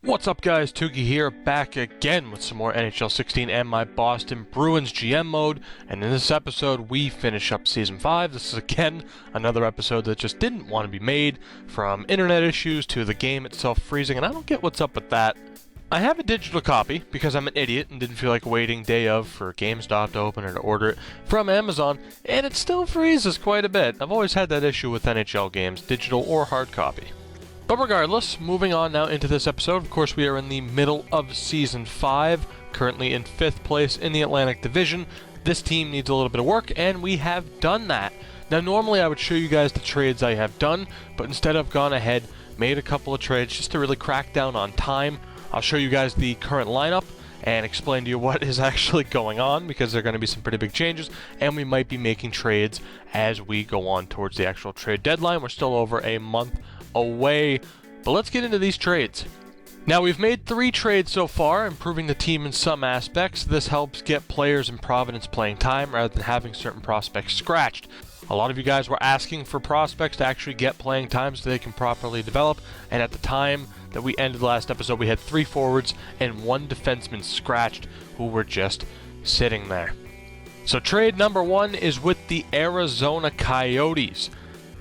What's up guys, Tuki here, back again with some more NHL 16 and my Boston Bruins GM mode, and in this episode we finish up Season 5. This is again another episode that just didn't want to be made, from internet issues to the game itself freezing, and I don't get what's up with that. I have a digital copy because I'm an idiot and didn't feel like waiting day of for GameStop to open or to order it from Amazon, and it still freezes quite a bit. I've always had that issue with NHL games, digital or hard copy. But regardless, moving on now into this episode, of course we are in the middle of Season 5, currently in 5th place in the Atlantic Division. This team needs a little bit of work, and we have done that. Now normally I would show you guys the trades I have done, but instead I've gone ahead, made a couple of trades just to really crack down on time. I'll show you guys the current lineup and explain to you what is actually going on, because there are going to be some pretty big changes, and we might be making trades as we go on towards the actual trade deadline. We're still over a month away, but let's get into these trades. Now we've made 3 trades so far, improving the team in some aspects. This helps get players in Providence playing time rather than having certain prospects scratched. A lot of you guys were asking for prospects to actually get playing time so they can properly develop, and at the time that we ended the last episode we had 3 forwards and 1 defenseman scratched who were just sitting there. So trade number 1 is with the Arizona Coyotes.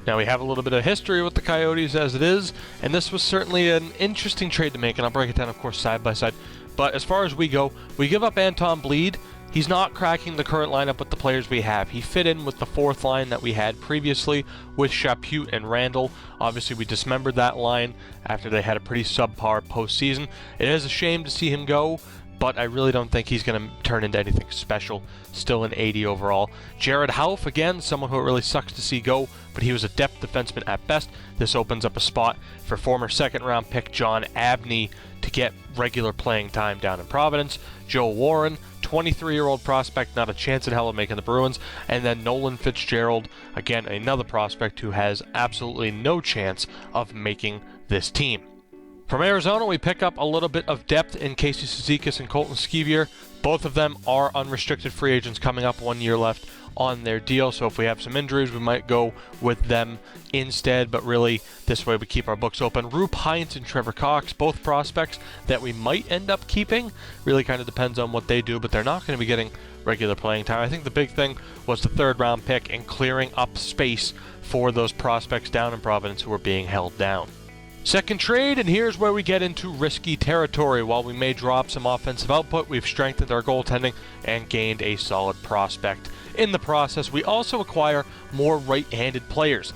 Now we have a little bit of history with the Coyotes as it is, and this was certainly an interesting trade to make, and I'll break it down of course side by side. But as far as we go, we give up Anton Bleed. He's not cracking the current lineup with the players we have. He fit in with the 4th line that we had previously with Chaput and Randall. Obviously we dismembered that line after they had a pretty subpar postseason. It is a shame to see him go, but I really don't think he's going to turn into anything special. Still an 80 overall. Jared Hauff, again, someone who it really sucks to see go, but he was a depth defenseman at best. This opens up a spot for former 2nd round pick John Abney to get regular playing time down in Providence. Joe Warren, 23-year-old prospect, not a chance in hell of making the Bruins. And then Nolan Fitzgerald, again, another prospect who has absolutely no chance of making this team. From Arizona, we pick up a little bit of depth in Casey Cizikas and Colton Sceviour. Both of them are unrestricted free agents coming up, 1 year left on their deal. So if we have some injuries, we might go with them instead. But really, this way we keep our books open. Roop Heinz and Trevor Cox, both prospects that we might end up keeping. Really kind of depends on what they do, but they're not going to be getting regular playing time. I think the big thing was the 3rd round pick and clearing up space for those prospects down in Providence who are being held down. Second trade, and here's where we get into risky territory. While we may drop some offensive output, we've strengthened our goaltending and gained a solid prospect. In the process, we also acquire more right-handed players.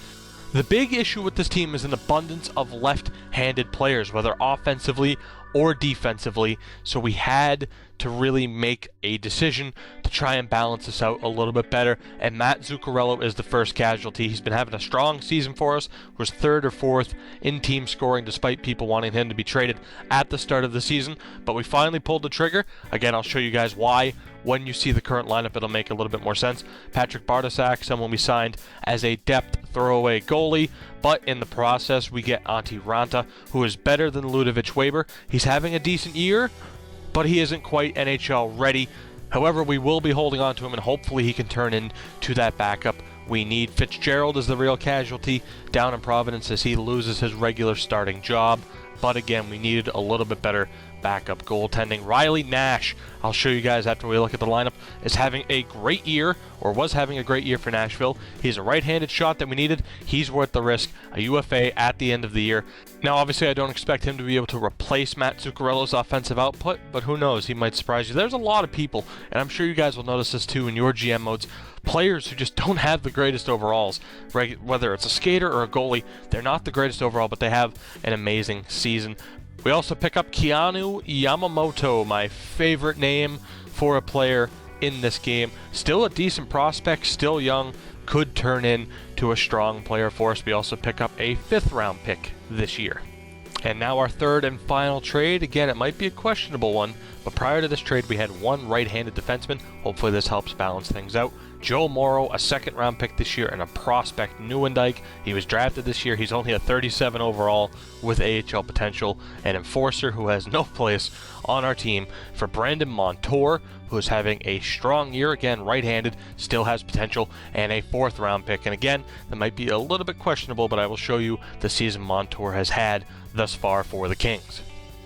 The big issue with this team is an abundance of left-handed players, whether offensively or defensively, so we had to really make a decision to try and balance this out a little bit better, and Matt Zuccarello is the first casualty. He's been having a strong season for us, was 3rd or 4th in team scoring despite people wanting him to be traded at the start of the season, but we finally pulled the trigger. Again, I'll show you guys why. When you see the current lineup, it'll make a little bit more sense. Patrick Bartosak, someone we signed as a depth throwaway goalie, but in the process we get Antti Ranta, who is better than Ludovic Weber. He's having a decent year, but he isn't quite NHL ready. However, we will be holding on to him, and hopefully he can turn into that backup we need. Fitzgerald is the real casualty down in Providence as he loses his regular starting job, but again, we needed a little bit better backup goaltending. Riley Nash, I'll show you guys after we look at the lineup, is having a great year, or was having a great year for Nashville. He's a right-handed shot that we needed. He's worth the risk. A UFA at the end of the year. Now, obviously, I don't expect him to be able to replace Matt Zuccarello's offensive output, but who knows? He might surprise you. There's a lot of people, and I'm sure you guys will notice this too in your GM modes, players who just don't have the greatest overalls. Whether it's a skater or a goalie, they're not the greatest overall, but they have an amazing season. We also pick up Keanu Yamamoto, my favorite name for a player in this game. Still a decent prospect, still young, could turn into a strong player for us. We also pick up a 5th round pick this year. And now our 3rd and final trade. Again, it might be a questionable one, but prior to this trade we had 1 right-handed defenseman. Hopefully this helps balance things out. Joe Morrow, a 2nd round pick this year, and a prospect, Nieuwendyk. He was drafted this year. He's only a 37 overall with AHL potential. An enforcer who has no place on our team. For Brandon Montour, who is having a strong year, again, right-handed, still has potential, and a 4th round pick. And again, that might be a little bit questionable, but I will show you the season Montour has had thus far for the Kings.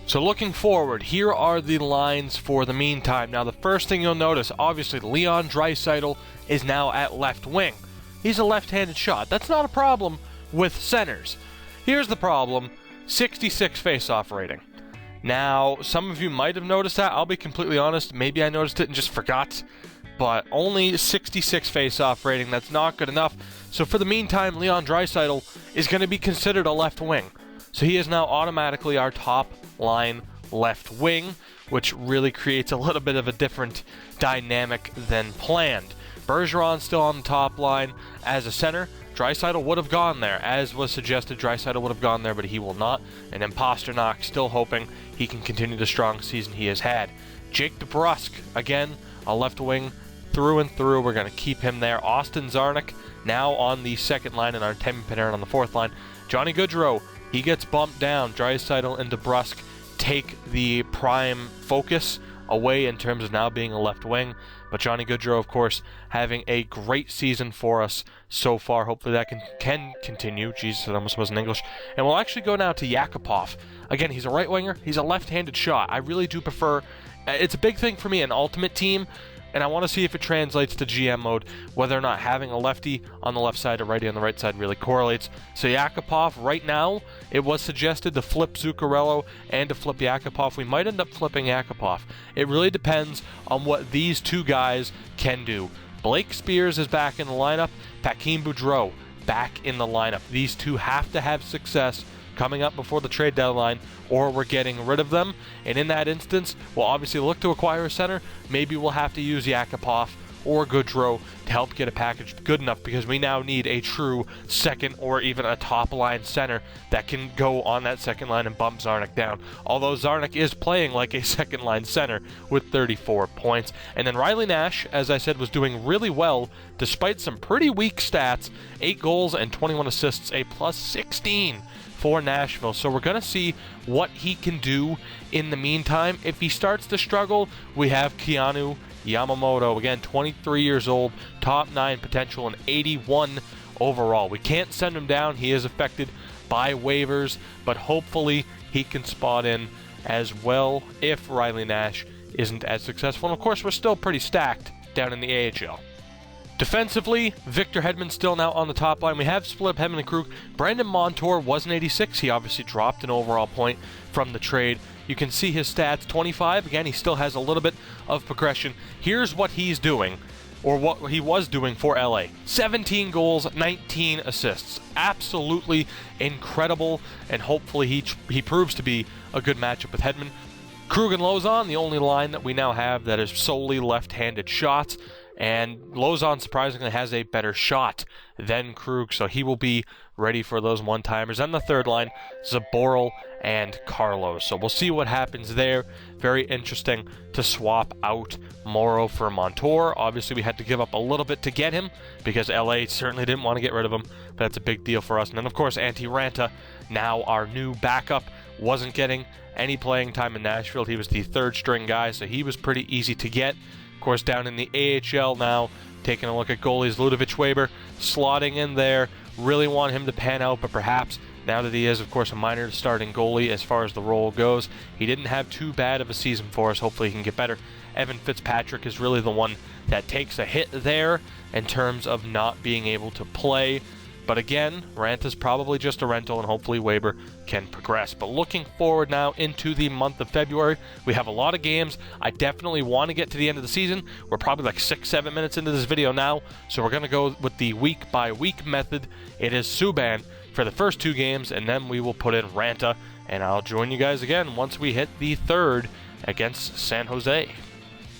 So looking forward, here are the lines for the meantime. Now the first thing you'll notice, obviously Leon Draisaitl is now at left wing. He's a left-handed shot. That's not a problem with centers. Here's the problem, 66 face-off rating. Now, some of you might have noticed that. I'll be completely honest, maybe I noticed it and just forgot. But only 66 face-off rating, that's not good enough. So for the meantime, Leon Draisaitl is going to be considered a left wing. So he is now automatically our top line left wing, which really creates a little bit of a different dynamic than planned. Bergeron's still on the top line as a center. Draisaitl would have gone there, as was suggested. Draisaitl would have gone there, but he will not. And then Pasternak still hoping he can continue the strong season he has had. Jake DeBrusk, again, a left wing through and through. We're going to keep him there. Austin Czarnik now on the second line, and Artemi Panarin on the fourth line. Johnny Gaudreau, he gets bumped down. Draisaitl and DeBrusk take the prime focus away in terms of now being a left wing. But Johnny Gaudreau, of course, having a great season for us so far. Hopefully that can continue. Jesus, it almost wasn't English. And we'll actually go now to Yakupov. Again, he's a right winger. He's a left-handed shot. I really do prefer... It's a big thing for me in Ultimate Team, and I want to see if it translates to GM mode, whether or not having a lefty on the left side or righty on the right side really correlates. So Yakupov, right now, it was suggested to flip Zuccarello and to flip Yakupov. We might end up flipping Yakupov. It really depends on what these two guys can do. Blake Spears is back in the lineup. Paquin Boudreau back in the lineup. These two have to have success coming up before the trade deadline, or we're getting rid of them. And in that instance, we'll obviously look to acquire a center. Maybe we'll have to use Yakupov or Gaudreau to help get a package good enough, because we now need a true second or even a top line center that can go on that second line and bump Czarnik down. Although Czarnik is playing like a second line center with 34 points. And then Riley Nash, as I said, was doing really well despite some pretty weak stats. 8 goals and 21 assists, a plus 16 for Nashville. So we're going to see what he can do in the meantime. If he starts to struggle, we have Keanu Yamamoto, again, 23 years old, top 9 potential, and 81 overall. We can't send him down. He is affected by waivers, but hopefully he can spot in as well if Riley Nash isn't as successful. And of course, we're still pretty stacked down in the AHL. Defensively, Victor Hedman's still now on the top line. We have split up Hedman and Krug. Brandon Montour was an 86. He obviously dropped an overall point from the trade. You can see his stats, 25. Again, he still has a little bit of progression. Here's what he's doing, or what he was doing for LA. 17 goals, 19 assists. Absolutely incredible, and hopefully he proves to be a good matchup with Hedman. Krug and Lozon, the only line that we now have that is solely left-handed shots. And Lozon surprisingly has a better shot than Krug, so he will be ready for those one-timers. And the third line, Zaboral and Carlos. So we'll see what happens there. Very interesting to swap out Morrow for Montour. Obviously, we had to give up a little bit to get him because LA certainly didn't want to get rid of him. But that's a big deal for us. And then, of course, Antti Ranta, now our new backup, wasn't getting any playing time in Nashville. He was the third-string guy, so he was pretty easy to get. Of course, down in the AHL now, taking a look at goalies, Ludovic Weber slotting in there. Really want him to pan out, but perhaps now that he is, of course, a minor starting goalie as far as the role goes, he didn't have too bad of a season for us. Hopefully he can get better. Evan Fitzpatrick is really the one that takes a hit there in terms of not being able to play. But again, Ranta's probably just a rental, and hopefully Weber can progress. But looking forward now into the month of February, we have a lot of games. I definitely want to get to the end of the season. We're probably like 6-7 minutes into this video now, so we're going to go with the week-by-week method. It is Subban for the first 2 games, and then we will put in Ranta, and I'll join you guys again once we hit the third against San Jose.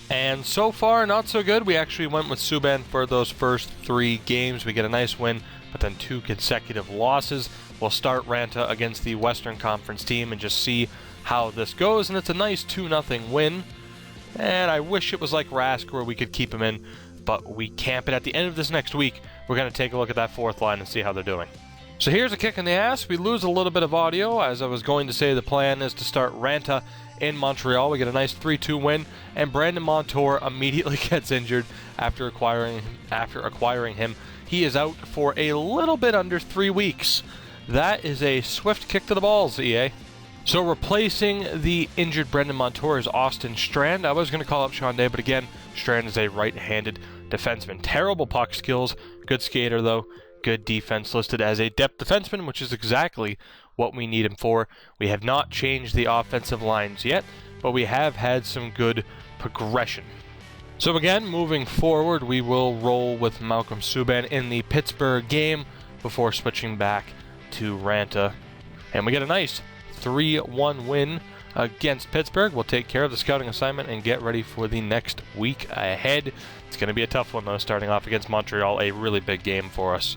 And so far, not so good. We actually went with Subban for those first 3 games. We get a nice win, but then 2 consecutive losses. We'll start Ranta against the Western Conference team and just see how this goes. And it's a nice 2-0 win. And I wish it was like Rask where we could keep him in, but we can't. But at the end of this next week, we're going to take a look at that fourth line and see how they're doing. So here's a kick in the ass. We lose a little bit of audio. As I was going to say, the plan is to start Ranta in Montreal. We get a nice 3-2 win, and Brandon Montour immediately gets injured after acquiring him. He is out for a little bit under 3 weeks. That is a swift kick to the balls, EA. So replacing the injured Brendan Montour is Austin Strand. I was going to call up Sean Day, but again, Strand is a right-handed defenseman. Terrible puck skills, good skater though, good defense, listed as a depth defenseman, which is exactly what we need him for. We have not changed the offensive lines yet, but we have had some good progression. So again, moving forward, we will roll with Malcolm Subban in the Pittsburgh game before switching back to Ranta. And we get a nice 3-1 win against Pittsburgh. We'll take care of the scouting assignment and get ready for the next week ahead. It's going to be a tough one, though, starting off against Montreal, a really big game for us.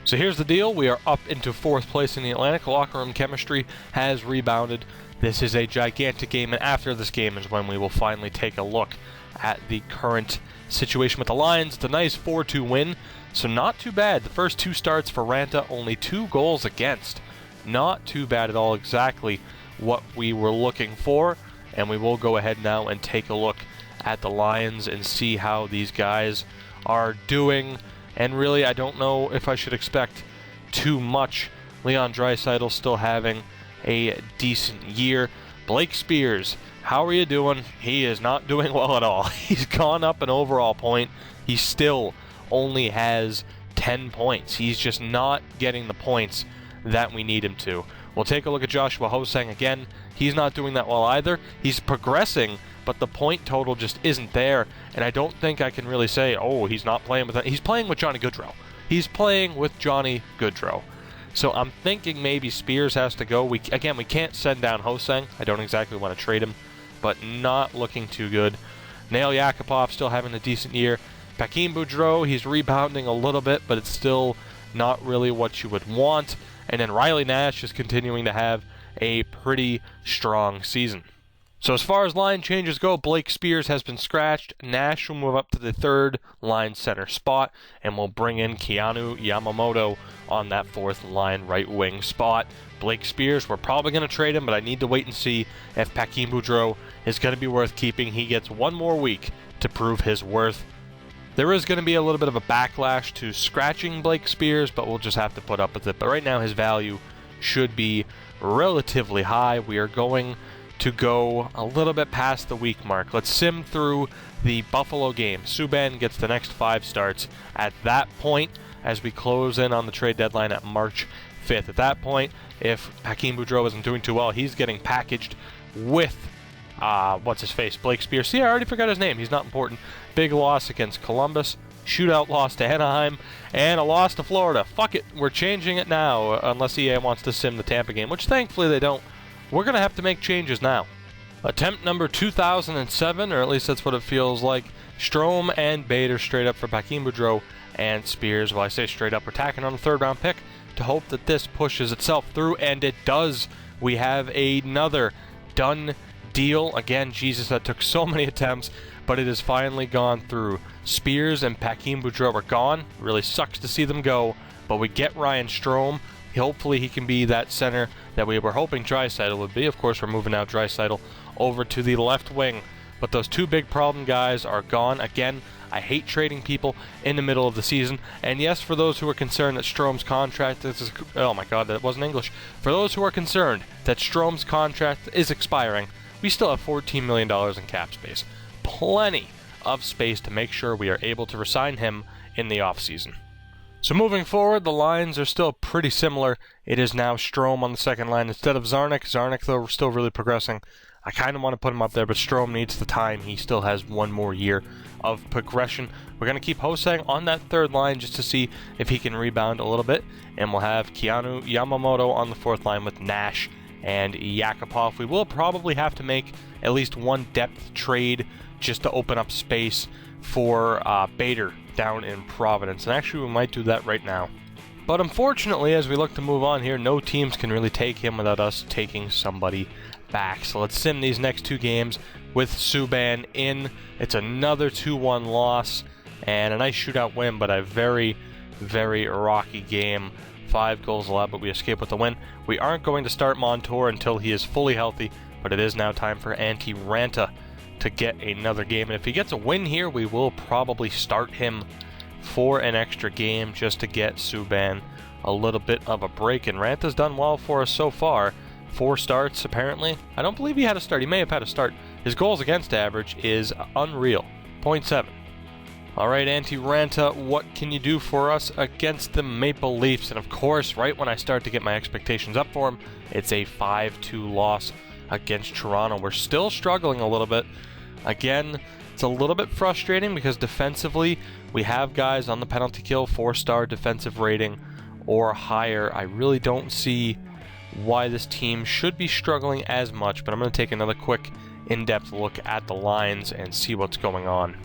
So here's the deal. We are up into 4th place in the Atlantic. Locker room chemistry has rebounded. This is a gigantic game, and after this game is when we will finally take a look at the current situation with the Lions. It's a nice 4-2 win, so not too bad. The first 2 starts for Ranta, only 2 goals against. Not too bad at all, exactly what we were looking for. And we will go ahead now and take a look at the Lions and see how these guys are doing. And really, I don't know if I should expect too much. Leon Draisaitl still having a decent year. Blake Spears, how are you doing? He is not doing well at all. He's gone up an overall point. He still only has 10 points. He's just not getting the points that we need him to. We'll take a look at Joshua Ho-Sang again. He's not doing that well either. He's progressing, but the point total just isn't there, and I don't think I can really say, oh, he's not playing with that. He's playing with Johnny Gaudreau. He's playing with Johnny Gaudreau. So I'm thinking maybe Spears has to go. We can't send down Ho-Sang. I don't exactly want to trade him, but not looking too good. Nail Yakupov still having a decent year. Paquin Boudreau, he's rebounding a little bit, but it's still not really what you would want. And then Riley Nash is continuing to have a pretty strong season. So as far as line changes go, Blake Spears has been scratched. Nash will move up to the 3rd line center spot, and we'll bring in Keanu Yamamoto on that 4th line right wing spot. Blake Spears, we're probably going to trade him, but I need to wait and see if Paquin Boudreau is going to be worth keeping. He gets 1 more week to prove his worth. There is going to be a little bit of a backlash to scratching Blake Spears, but we'll just have to put up with it. But right now his value should be relatively high. We are going to go a little bit past the week mark. Let's sim through the Buffalo game. Subban gets the next 5 starts. At that point, as we close in on the trade deadline at March 5th, at that point, if Paquin Boudreau isn't doing too well, he's getting packaged with Blake Spears. See, I already forgot his name. He's not important. Big loss against Columbus, shootout loss to Anaheim, and a loss to Florida. Fuck it, we're changing it now, unless EA wants to sim the Tampa game, which thankfully they don't. We're going to have to make changes now. Attempt number 2007, or at least that's what it feels like. Strome and Bader straight up for Paquin Boudreau and Spears. Well, I say straight up, we're tacking on a 3rd round pick to hope that this pushes itself through, and it does. We have another done deal. Again, Jesus, that took so many attempts, but it has finally gone through. Spears and Paquin Boudreau are gone. Really sucks to see them go, but we get Ryan Strome. Hopefully he can be that center that we were hoping Draisaitl would be. Of course, we're moving out Draisaitl over to the left wing, but those 2 big problem guys are gone. Again, I hate trading people in the middle of the season. And yes, for those who are concerned that Strome's contract is... Oh my god, that wasn't English. For those who are concerned that Strome's contract is expiring, we still have $14 million in cap space. Plenty of space to make sure we are able to resign him in the offseason. So moving forward, the lines are still pretty similar. It is now Strome on the 2nd line instead of Zarnik. Zarnik, though, still really progressing. I kind of want to put him up there, but Strome needs the time. He still has 1 more year of progression. We're going to keep Ho-Sang on that 3rd line just to see if he can rebound a little bit. And we'll have Keanu Yamamoto on the 4th line with Nash and Yakupov. We will probably have to make at least 1 depth trade just to open up space for Bader down in Providence. And actually, we might do that right now. But unfortunately, as we look to move on here, no teams can really take him without us taking somebody back. So let's sim these next 2 games with Subban in. It's another 2-1 loss and a nice shootout win, but a very, very rocky game. 5 goals allowed, but we escape with the win. We aren't going to start Montour until he is fully healthy, but it is now time for Antti Ranta to get another game. And if he gets a win here, we will probably start him for an extra game just to get Subban a little bit of a break. And Ranta's done well for us so far. 4 starts, apparently. I don't believe he had a start. He may have had a start. His goals against average is unreal. 0.7. All right, Auntie Ranta, what can you do for us against the Maple Leafs? And of course, right when I start to get my expectations up for him, it's a 5-2 loss against Toronto. We're still struggling a little bit. Again, it's a little bit frustrating because defensively, we have guys on the penalty kill, 4-star defensive rating or higher. I really don't see why this team should be struggling as much, but I'm going to take another quick in-depth look at the lines and see what's going on.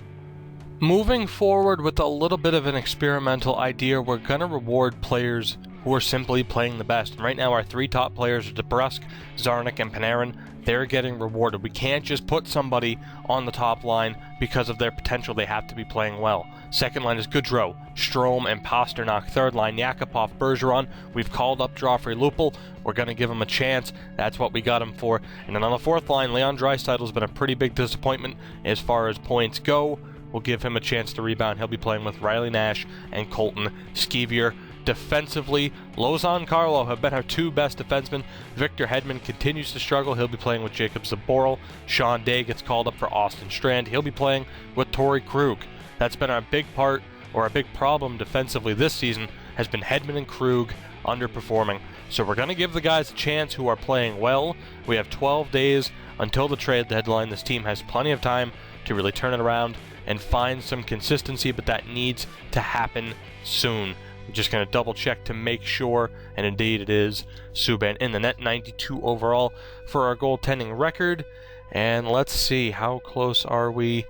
Moving forward with a little bit of an experimental idea, we're going to reward players who are simply playing the best. And right now, our 3 top players are DeBrusk, Zarnik, and Panarin. They're getting rewarded. We can't just put somebody on the top line because of their potential. They have to be playing well. Second line is Goodrow, Strome, and Pasternak. Third line, Yakupov, Bergeron. We've called up Joffrey Lupul. We're going to give him a chance. That's what we got him for. And then on the fourth line, Leon Draisaitl's been a pretty big disappointment as far as points go. We'll give him a chance to rebound. He'll be playing with Riley Nash and Colton Sceviour. Defensively, Lozan and Carlo have been our 2 best defensemen. Victor Hedman continues to struggle. He'll be playing with Jacob Zaboral. Sean Day gets called up for Austin Strand. He'll be playing with Torrey Krug. That's been our big part, or a big problem defensively this season, has been Hedman and Krug underperforming. So we're going to give the guys a chance who are playing well. We have 12 days until the trade deadline. This team has plenty of time to really turn it around and find some consistency, but that needs to happen soon. I'm just going to double check to make sure, and indeed it is Subban in the net, 92 overall for our goaltending record. And let's see, how close are we? You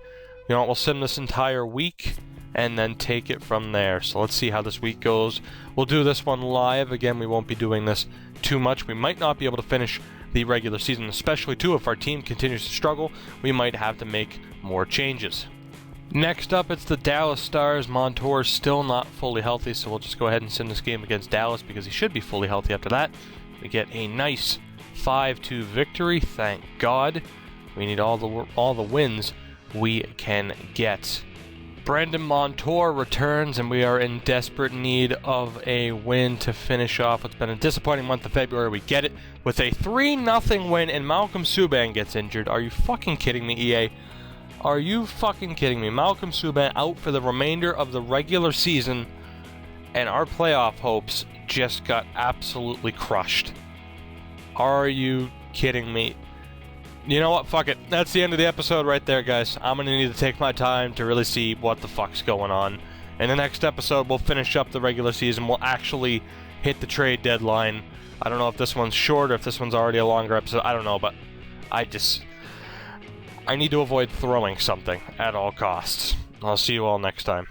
know what, we'll sim this entire week and then take it from there. So let's see how this week goes. We'll do this one live. Again, we won't be doing this too much. We might not be able to finish the regular season, especially too if our team continues to struggle. We might have to make more changes. Next up, it's the Dallas Stars. Montour's still not fully healthy, so we'll just go ahead and send this game against Dallas because he should be fully healthy after that. We get a nice 5-2 victory, thank God. We need all the wins we can get. Brandon Montour returns, and we are in desperate need of a win to finish off what's been a disappointing month of February. We get it with a 3-0 win, and Malcolm Subban gets injured. Are you fucking kidding me, EA? Are you fucking kidding me? Malcolm Subban out for the remainder of the regular season, and our playoff hopes just got absolutely crushed. Are you kidding me? You know what? Fuck it. That's the end of the episode right there, guys. I'm going to need to take my time to really see what the fuck's going on. In the next episode, we'll finish up the regular season. We'll actually hit the trade deadline. I don't know if this one's short or if this one's already a longer episode. I don't know, but I need to avoid throwing something at all costs. I'll see you all next time.